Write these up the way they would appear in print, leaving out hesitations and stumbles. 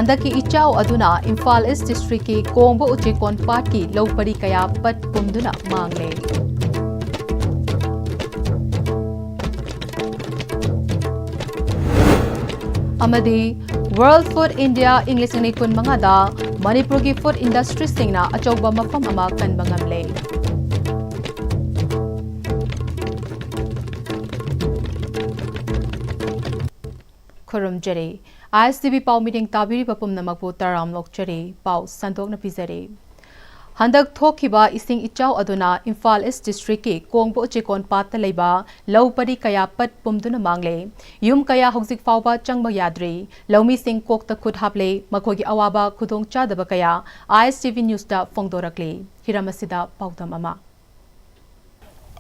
Handaki ichau aduna Imphal East District ki Kongbo Uchekon Part ki Lopari kaya pat pumduna mangle. Amadi World Food India English ni kun mangada Manipur ki food industry singna achauba mafam ama kan bangamle. Kurum Jeri Noon-Istv Pau meeting tabiri papum namakpu taram lokchari Pau sandok na pizari. Handak thokiba ising ichau aduna Imphal East District ki Kongbo Uchekon Part leba Lopari kaya pat pumduna mangle. Yum kaya hogzik fauba changba yadri. Laumi sing kokta khud haple makhogi awaba khudong chadaba kaya Noon-Istv News da fongdorakli. Hiramasida paudam ama.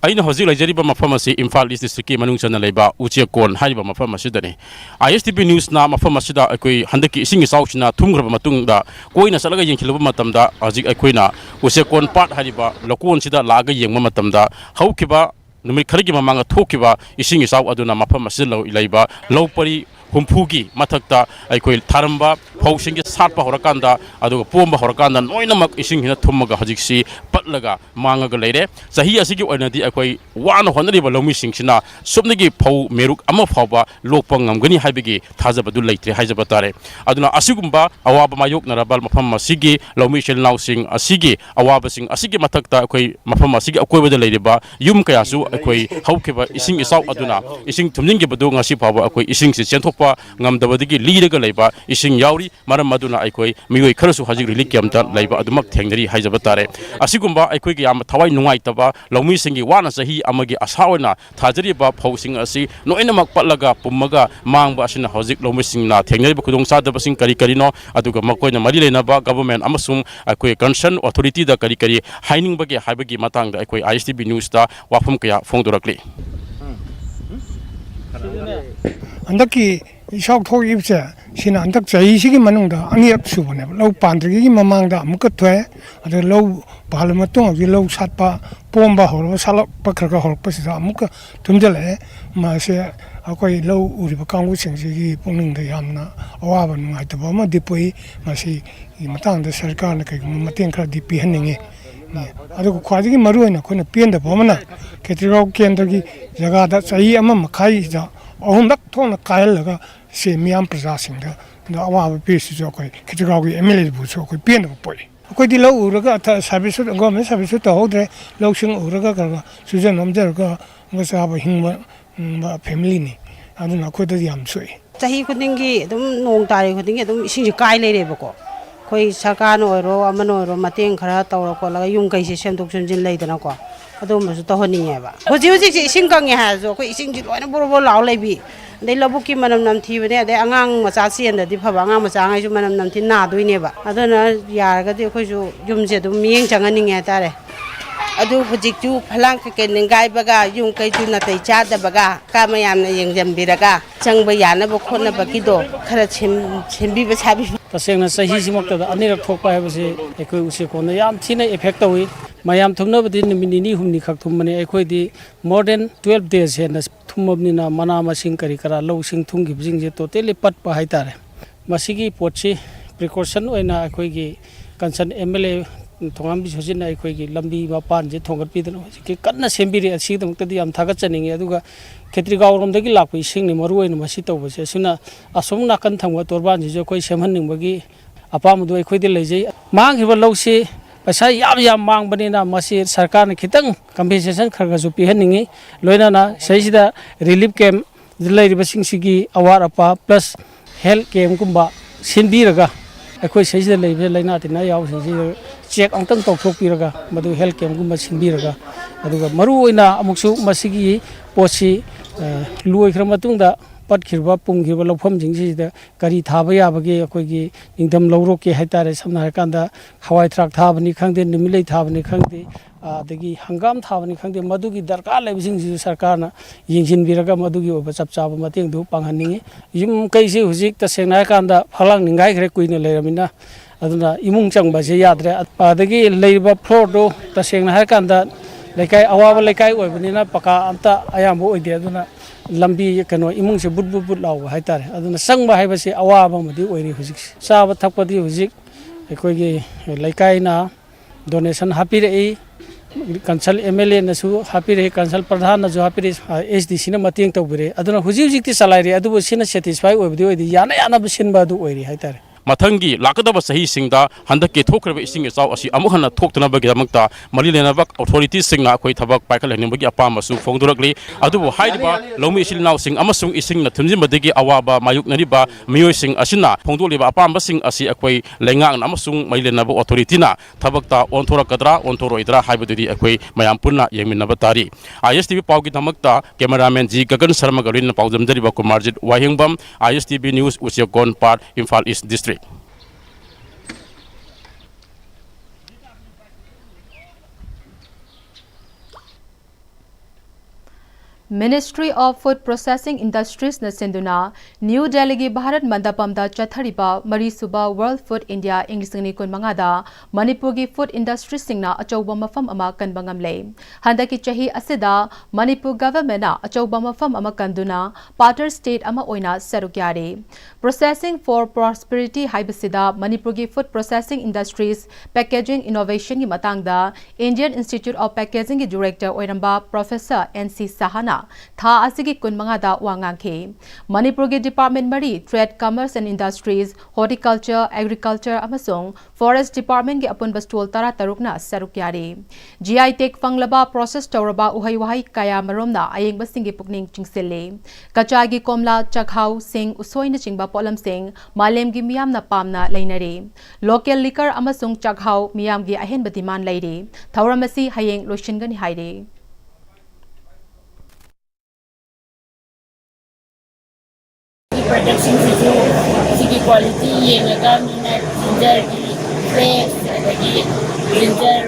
Aina hojik laijariba mafam asi Imphal East District ki manung chana leiba Uchekon haiba mafam asidani Noon-Istv News na mafam asida akoi handaki ising isauchna thumgraba matungda koina salaga yengkhilaba matamda hojik akoina Uchekon Part haiba lokon sida laga yengma matamda haukiba numit kharigi mamanga thokiba ising isau aduna mafam asila leiba Lopari humpugi mathakta aikoi tharamba phausingi satpa horakanda aduga pomba horakanda noinamak ising hina thummaga hojiksi patlaga mangaga leire sahi asigi oinadi aikoi wana honariba lomi singsina subnigi phau meruk ama phauba lokpa ngamgani haibigi thajabadu leitre haijaba tare aduna asigumba awaba mayok narabal mafam asigi lomi shelnaw sing asigi awaba sing asigi mathakta aikoi mafam asigi akoibada leireba yum kayasu aikoi haukiba ising isau aduna ising thumningi badu ngasi phauba aikoi ising se chenthok ngamdabadigi lidaga leiba ising yauri maram maduna aikoi mioi kharasu hajik rili kyamta leiba adumak thengnari haijaba tare asigumba aikoi gi yam thawai nungai taba lomi singi wana sahi amagi asawana thajari ba phawsing asi noinamak patlaga pummaga mangba asina hojik lomi singna thengnari ba khudong sadaba sing kari kari no aduga makoina mari leina ba government amasung aikoi concern authority da kari kari haining bagi haibagi matang da aikoi Noon-Istv News da wafum kaya fongdorakli andaki isok thok ibse sina andak chai sigi manungda aniak subone lo pandri mamangda amka thwe ade lo balmatung agi lo satpa pomba horo salak pakraka hor pasida amka tumjale ma se akoi lo uriba kanggu singsi puningda yamna awaba nungai taba ma dipoi ma si matangda sarkar na kai mateng khara dipi haninge adugo khwajigi maruina khona pienda bomana ketirok kendagi jagada chai ama makhai ja ahumdak thona kailga se miam prajasingda da awaba pesi jo koi ketirok emele bu so koi pienda poi koi di lo uraga ta service government service to hodre lo sing uraga ka sujan namjar ka ngasa ba hingma family ni aduna koi da yam soi chahi khudingi dum nong tari khudingi dum ising ji kai lere bako koi sarkar oiro amano oiro mateng khara tawra ko laga yung kai se semdok sunjin leidana ko adum su to honinge ba hoji hoji ji ising kange ha jo koi ising ji loina bor bor law leibi dei labuki manam nam thi bane ade angang macha sien da di phaba angang macha ngai ju manam nam thi na doine ba aduna yar ga de khoi ju yum je dum mieng changaninge tare adu hojik ju phalang ke ningai baga yung kai ju na tai cha da baga ka mayam na yengjam biraga changba yana ba khona ba kido khara chembi ba sabi tasengna sahi simakta da anirak thokpa habase ekoi Uchekon yam thina effect tawi mayam thumnabadi nimini humni khak thumane ekoi di more than 12 days hena thumabni na mana masing kari kara lo sing thungi bijing je totally pat pa haitare masigi potchi precaution oina ekoi gi concern MLA thongam bi sojina ekoi gi lambi mapan je thongat pidana ki kanna sembiri asi damta di am thagat chaningi aduga khetri gawrom dagi lakpi sing ni maru oina masi tawbase suna asum na kan thangwa torban je koi semhan ningbagi apam du ekoi di leijai mang hiba lawsi paisa yam mang bani na masi sarkar na khitang compensation kharga ju pi haningi loina na seisida relief camp dilai ribasing sigi awar apa plus health camp kumba sinbiraga ekoi seisida leibe laina tina yaw sing check angtang tok thok piraga madu health camp gumba sinbiraga aduga maru oina amuksu masigi pochi luoi khra matungda pat khirba pung khirba lofam jingsi da kari thaba yabage akoi gi ningdam lawro ke haitare samna kanda hawai thrak thabani khangde nimilei thabani khangde adagi hangam thabani khangde madugi darkar lebising ji sarkar na yingsin biraga madugi oba chapchaba mateng du panghaningi yum kaisi hujik ta sengna kanda phalang ningai khre kuina leramina aduna imung changba je yadre adagi leiba floor do ta sengna kanda lekai awaba lekai oibani na paka amta ayambo oide aduna lambi kano imung se but but law haitare aduna sangba haibase awaba madi oiri hujik chaba thakpadi hujik ekoi gi laikai na donation happy rei council MLA nasu happy rei council pradhan na jo happy rei SDC na mating tawbire aduna hujik hujik ti salai re adu sina satisfy oibdi oidi yana yana sinba adu oiri haitare matangi lakadaba sahi singda handaki thokraba ising ichaw asi amukhana thoktuna bagi damakta malilena bak authorities singna khoi thabak paikal hning bagi apam masu phongdurakli adubu haidiba lomi isilnaw sing amasung ising na thumjim badagi awaba mayuk nariba miyoi sing asina phongdoliba apam basing asi akhoi lengang na amasung malilena bu authority na thabakta onthorakadra ontoroidra haibadudi akhoi mayam punna yengminaba tari ISTV pawgi damakta cameraman ji gagan sharma garin pawjamjariba kumarjit wahingbam ISTV news usiakon part Imphal East district. Ministry of Food Processing Industries na sinduna New Delhi gi Bharat Mandapam da chathariba Marisuba World Food India English ni kun mangada Manipur gi food industry singna achauba mafam ama kan bangam le handaki chahi asida Manipur government na achauba mafam ama kanduna partner state ama oina sarukyare Processing for Prosperity haibasida Manipur gi food processing industries packaging innovation gi matangda Indian Institute of Packaging gi director oiramba Professor NC Sahana tha asigi kun mangada wangangke Manipur gi department mari trade commerce and industries horticulture agriculture amasong forest department gi apun bastol tara tarukna sarukyari GI tech fanglaba process tawraba uhai wahai kaya maromna ayeng basing gi pukning chingselle kacha gi komla chakhau sing usoi na chingba polam sing malem gi miyam na pamna leinare local liquor amasong chakhau miyam gi ahen badiman leire thawramasi hayeng loishingani haire production sigi quality yenga mina ginger ki fresh adagi ginger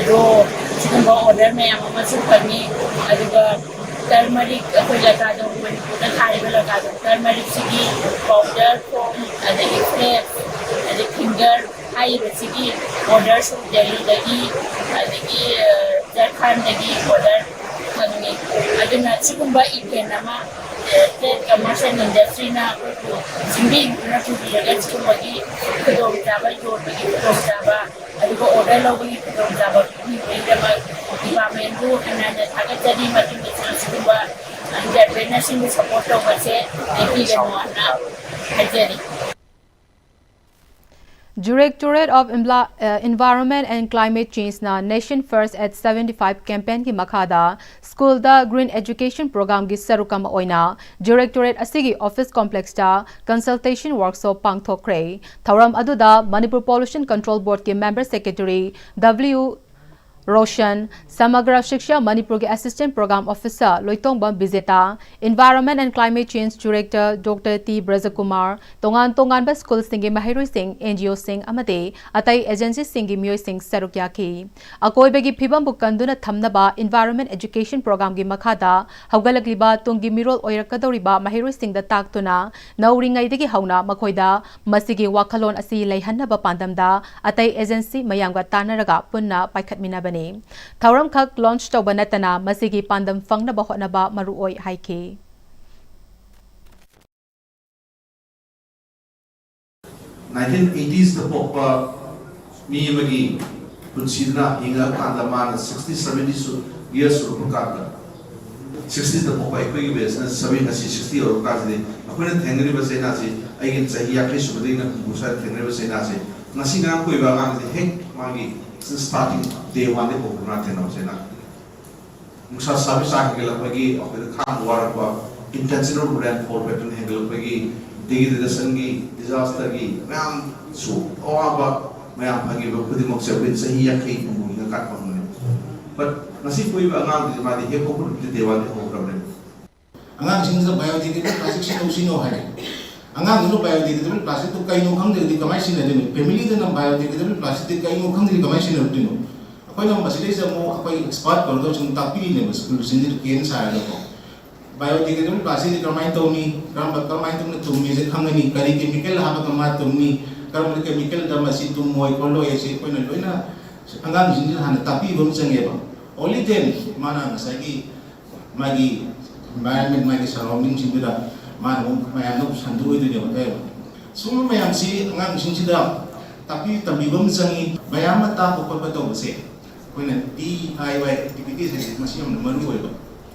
raw chicken order me amma su pani aduga turmeric ko laka do ko khai bela ka turmeric sigi powder from adagi fresh adagi finger hai sigi order su delhi dagi adagi Jharkhand dagi order kami aduna chicken ba ikenama commercial industry na sindi na tudiyagan sumagi kedong jaba jor bagi kedong jaba adugo order lo bagi kedong jaba ni dama department ko kanana agad jadi mati business kumba entrepreneurship support lo base ekile mo na ajari Directorate of Environment and Climate Change na Nation First at 75 campaign ki makada school da green education program gi sarukam oina Directorate asigi office complex da consultation workshop pangthokre thauram aduda Manipur Pollution Control Board ki member secretary W Roshan, Samagra Shiksha Manipur ke Assistant Program Officer Loitongbam Bizeta, Environment and Climate Change Director Dr. T. Brajakumar, Tongan ba School Singi Mahirui Singh, NGO Singh Amate, Atai Agency Singi Myoy Singh Sarukyaki. Akoi begi Pibam Bukanduna Thamnaba Environment Education Program gi Makhada, Haugalakliba Tungi Mirol Oirakadoriba Mahirui Singh da Taktuna, Nauringai degi Hauna Makoida, Masigi Wakalon Asi Laihanaba Pandamda, Atai Agency Mayanga Tanaraga Punna Paikat Minabani. Thauram khak launch to banatana masigi pandam fangna bahona ba maruoi haike 1980s the pop mi magi kunsidna inga kanda man 60 70 years ru kanda 60s the pop ai koi business sabi ngasi 60 ru ka de apuna thengri ba se na se ai gin sahi ya krish bade na musa thengri ba se na se ngasi na koi ba ga de hek magi starting day one de program thena sena musa sabi sa ke la pagi apel khan war ba intentional brand for better hegel pagi degradation gi disaster gi ram su awa ba mayam pagi ba khudi mok se bin sahi ya kai mu ga kat pa mu but nasi koi ba ngang de ma de he ko de dewa de program ne angang sing sa biodegradable plastic sino hai angang no biodegradable plastic to kai no khang de kamai sin de family de na biodegradable plastic kai no khang de kamai sin de no apai na masile sa mo apai expert kar do chung tapiri ne school sin de ken sa ya ko biodegradable plastic kamai to ni kam kamai to ne tum me je khang ni kari chemical ha ba kama tum ni kam chemical da masin tum moi ko lo ye se ko na loina angang sin de han tapi bom chang ye ba only then mana ngasagi magi environment my surrounding singda man mayam no sandu idune ba sum mayam si ngang singda tapi tabibam jangi mayam ta ko pa to se koina DIY activities is masiam maru hoiba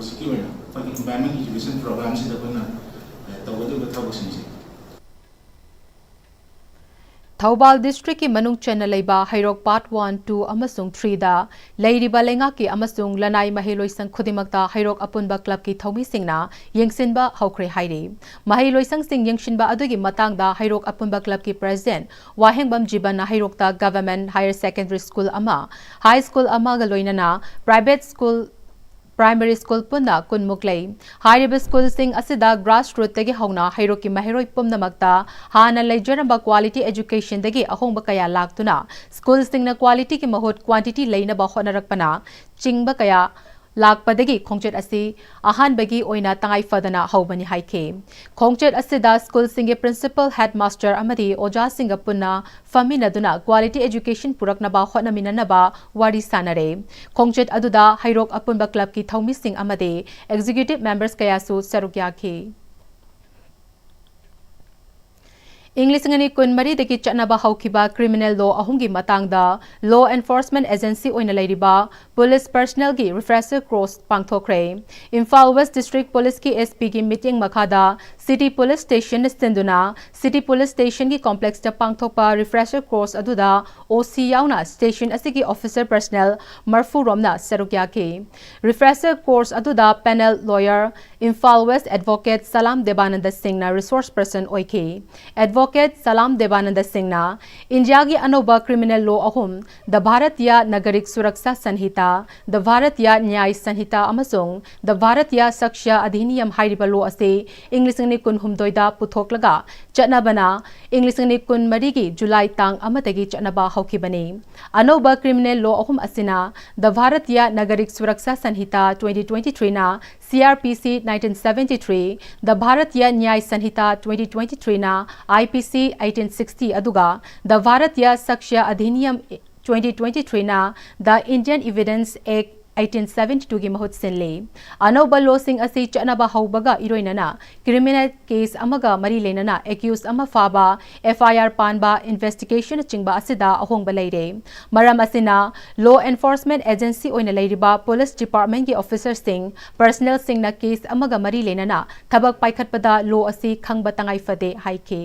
secure for the environment education programs da koina tawadu ba thabusin si Thaubal district ki manung chena leiba hairok part 1 2 amasung 3 da leiriba lenga ki amasung lanai mahiloi sang khudimakta hairok apunba club ki thomi singna yengsinba haukhre hairi mahiloi sang sing yengsinba adugi matangda hairok apunba club ki president wahengbam jiban hairok ta government higher secondary school ama high school ama ga loinana private school primary school punna kunmuklei hairiba school sing asida grassroots tagi hauna hairoki mahiroi pumnamakta hana leijaramba quality education dagi ahongba kaya laktuna school sing na quality ki mahut quantity leina ba honarakpana chingba kaya lakpadagi khongchet asi ahan bagi oina tangai fadana haubani haike khongchet asida school singe principal headmaster amadi oja singa punna famina duna quality education purakna ba hotna minana ba wari sanare khongchet aduda hairok apunba club ki thaumi sing amade executive members kaya su sarukya ki English ngani kun mari deki chatnaba haukiba criminal law ahungi matangda law enforcement agency oina leiriba police personnel gi refresher course pangthokre Imphal West District Police ki SP gi meeting makhada city police station stenduna city police station gi complex ta pangthokpa refresher course aduda OC yauna station asigi officer personnel marfu romna sarukya ki refresher course aduda panel lawyer Imphal West advocate Salam Debananda Singh na resource person oike Advocate Salam Devananda Singh na India ki anoba criminal law ahum the Bharatiya Nagarik Suraksha Sanhita the Bharatiya Nyay Sanhita amasung the Bharatiya Sakshya Adhiniyam hairiba law ase English ni kun humdoida puthoklaga chatnabana English ni kun mari ki July tang amatagi chatnaba haukibani anoba criminal law ahum asina the Bharatiya Nagarik Suraksha Sanhita 2023 na CRPC 1973 the Bharatiya Nyay Sanhita 2023 na IPC 1860 aduga the Bharatiya Sakshya Adhiniyam 2023 na the Indian Evidence Act 1872 gi mahut sinle anoba law sing asi chanaba haubaga iroinana criminal case amaga mari lenana accused ama faba FIR panba investigation chingba asida ahongba leire maram asina law enforcement agency oina leiriba police department gi officer sing personnel sing na case amaga mari lenana thabak paikhatpada law asi khangba tangai fade haike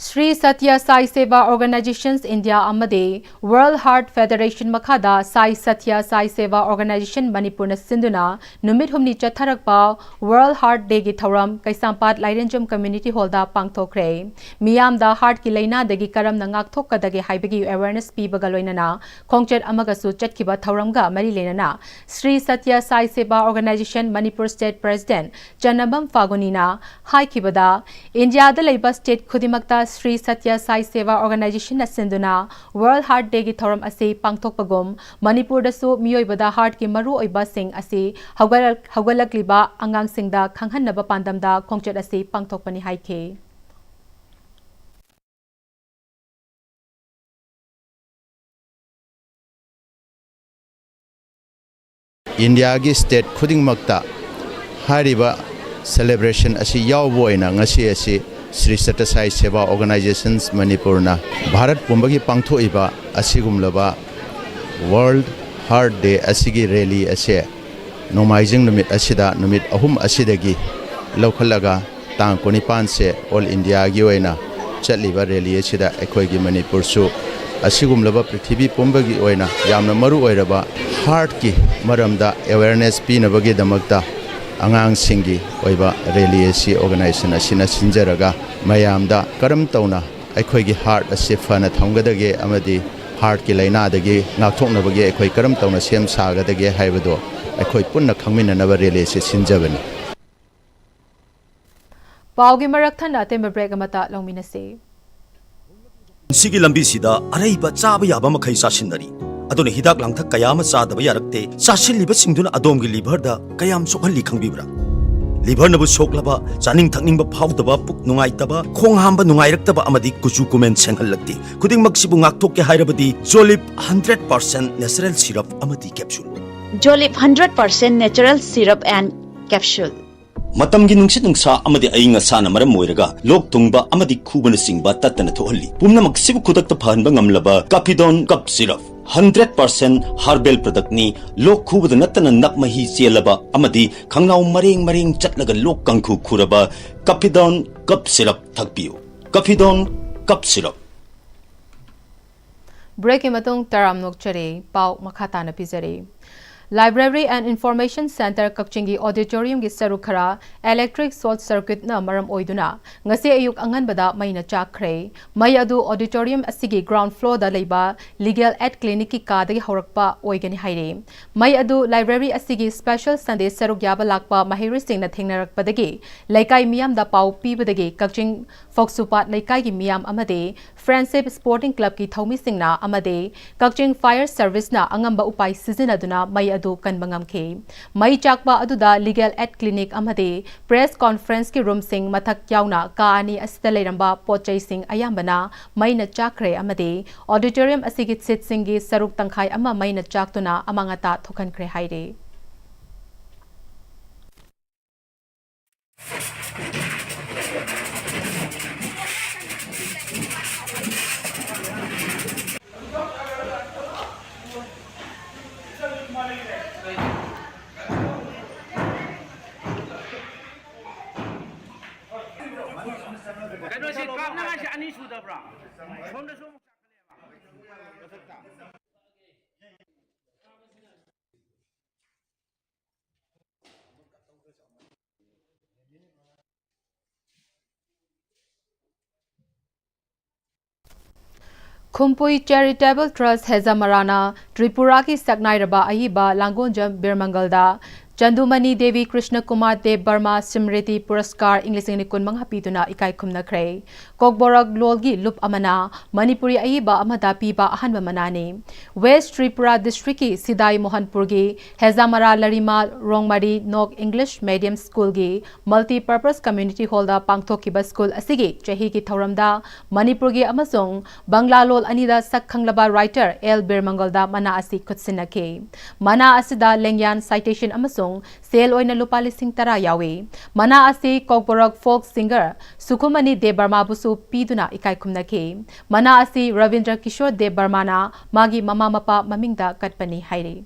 Sri Satya Sai Seva Organizations India Amade World Heart Federation Makhada Sai Satya Sai Seva Organization Manipur na Sinduna Numit Humni Chatharakpa World Heart Day gi Thauram Kaisampat Lairenjam Community Hall da pangthokre Miyam da heart ki laina dagi karam na ngakthok kadagi haibagi awareness pibaga loinana khongchet amaga su chatkiba thauramga mari lenana Sri Satya Sai Seva Organization Manipur State President Chanabam Fagunina haikibada India da leiba state khudimakta Sri Satya Sai Seva Organization na sinduna World Heart Day gi thoram ase pangthokpagom Manipur da su miyoibada heart ki maru oiba sing ase haugalakliba angang singda khanghanaba pandamda khongchet ase pangthokpani haike India gi state khuding makta hariba celebration asi yawboina ngasi asi Sri Satya Sai Seva Organizations Manipur na Bharat Pumbagi pangthoiba asigumlaba World Heart Day asigi rally ase nomaijing numit asida numit ahum asidagi lokhalaga tang 19 se all India gi oina chatliba rally asida ekhoi gi Manipur su asigumlaba prithvi pumbagi oina yamna maru oiraba heart ki maramda awareness pinabagi damakta angang singi oiba rally asi organization asina sinjaraga mayamda karam tauna aikhoi gi heart ase fana thamgadage amadi heart ki laina dagi ngakthoknabage aikhoi karam tauna sem sagadage haibado aikhoi punna khangminanaba rally ase sinjabani Paugi marak thana tembe break amata longminase Sigi lambi sida araiba chaba yaba makhai sasinari aduna hidak langthak kayama chadaba yarakte sasil liba singduna adom gi liver da kayam sokhalli khangbibra लिभरनबु सोक्लबा चानिंग थकनिंग फाउदबा पुक नुंगाइतबा खोंग हांबा नुंगाइरक्तबा अमदि कुचु कुमेन सेंहलक्ति खुदिंगमक्सिबु ngakthokke hairabadi Jolip 100% natural syrup amadi capsule Jolip 100% natural syrup and capsule मतमगी नुंसित नुंसा अमदि अइंग असाना मरम मोइरगा लोक तुंगबा अमदि खुबन सिंगबा तत्तना थोहल्ली पुमनमक सिबु खुदक्ता फहनबा ngamlaba Capidon cup syrup 100% herbal product ni lok khubada natana nakmahi chelaba amadi khangnaw mareng chatlaga lok kangkhu khuraba Capidon cup syrup thakpiu Capidon cup syrup Break matung taram nokchare pau makhata na pizare Library and Information Center Kakchingi Auditorium gi sarukhara electric short circuit na maram oiduna ngasi ayuk angan bada maina chakre mai adu auditorium asigi ground floor da leiba legal aid clinic ki ka dagi horakpa oigani haire mai adu library asigi special Sunday saruk yaba lakpa mahiri sing na thengnarak padagi laikai miyam da pau pi badagi Kakching Foksupat laikai gi miyam amade Friendship Sporting Club ki thomi singna amade Kakching Fire Service na angamba upai sizinaduna mai adu kanbangam ke mai chakpa aduda legal aid clinic amade press conference ki room sing mathak yauna ka ani asita leiramba pochai sing ayambana mai na chakre amade auditorium asigi sit singi saruk tangkhai ama mai na chaktuna amangata thokan kre haire Kumpui Charitable Trust Hezamarana Tripura ki Saknairaba Ayiba Langonjam Birmangalda Chandumani Devi Krishna Kumar Dev Burma Simriti Puraskar English Nikun Manghapituna Ikai Kumnakre Kokborag Lolgi Lup Amana Manipuri Ayiba Amada Piba Ahanba Manani West Tripura District ki Sidai Mohanpurgi Hezamara Larima Rongmari Nok English Medium School gi Multi-Purpose Community Hall da Pangthokiba School asigi Chahi ki Thoramda Manipurgi amasung Bangla Lol Anida Sakhanglaba writer L Birmangalda Mana Asi Kutsinake Mana Asida Lengyan Citation amasung sale oina lupa lising tara yawi mana asi kokborok folk singer Sukumani De Burma busu piduna ikai kumnake mana asi Ravindra Kishore De Burmana magi mama mapa mamingda katpani hairi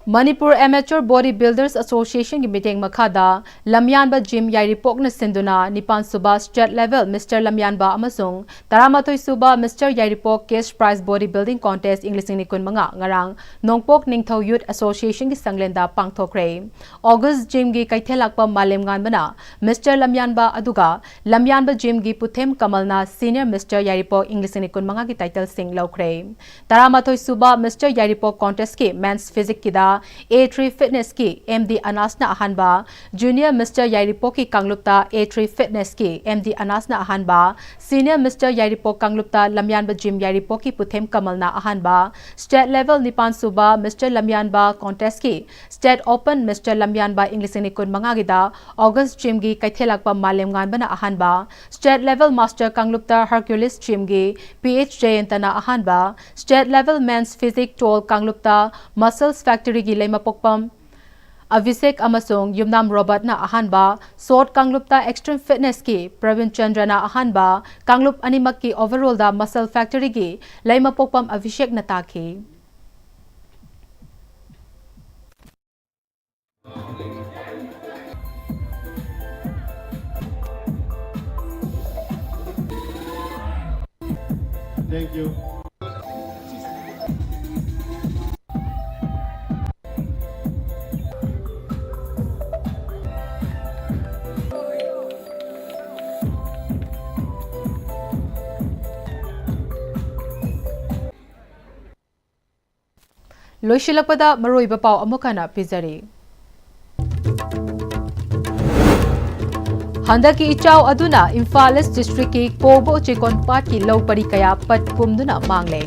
Manipur Amateur Bodybuilders Association ki meeting makhada Lamyanba Gym Yairipok na sinduna Nipan Suba State Level Mr. Lamyanba amasung Taramathoy Suba Mr. Yairipok Cash Prize Bodybuilding Contest English Nikun mga ngarang Nongpok Ningtho Youth Association ki sanglenda pangthokre August Gym gi kaithelakpa malem ngan bana Mr. Lamyanba aduga Lamyanba Gym gi Puthem Kamalna Senior Mr. Yairipok English Nikun mga ki title sing laukre Taramathoy Suba Mr. Yairipok Contest ki Men's Physique ki A3 Fitness ki MD Anasna Ahanba Junior Mr. Yairipok ki Kanglupta A3 Fitness ki MD Anasna Ahanba Senior Mr. Yairipok Kanglupta Lamyanba Gym Yairipok ki Puthem Kamalna Ahanba State Level Nipan Suba Mr. Lamyanba Contest ki State Open Mr. Lamyanba English Nikun mangagida August Gym gi kaithelakpa malem ngan bana Ahanba State Level Master Kanglupta Hercules Gym gi PH Jayantana Ahanba State Level Men's Physique Tall Kanglupta Muscles Factory gi leima pokpam Avisek amasung Yumnam Robert na ahanba Sword Kanglupta Extreme Fitness ki Pravin Chandra na ahanba Kanglup animak ki overall da Muscle Factory gi leima pokpam Avishek na taki Thank you. Loishilakpada Maroiba Pau Amukana Pizari Handaki Ichau Aduna Imphal District ki Kobo Chikon Pat ki Low Parikaya Pat Pumduna Mangle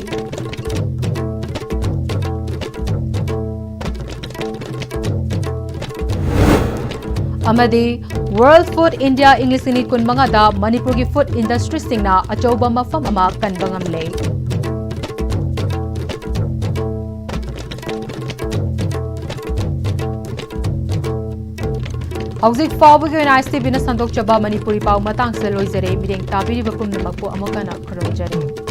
amadi World Food India English Unit kun mangada Manipur gi food industry singna achauba mafam ama kanbangam le. Hauzik fawbagi Noon-Istv na sandok chaba Manipuri pau matang sa loizare mireng tabiri bakum na magpo amokana khurumjare.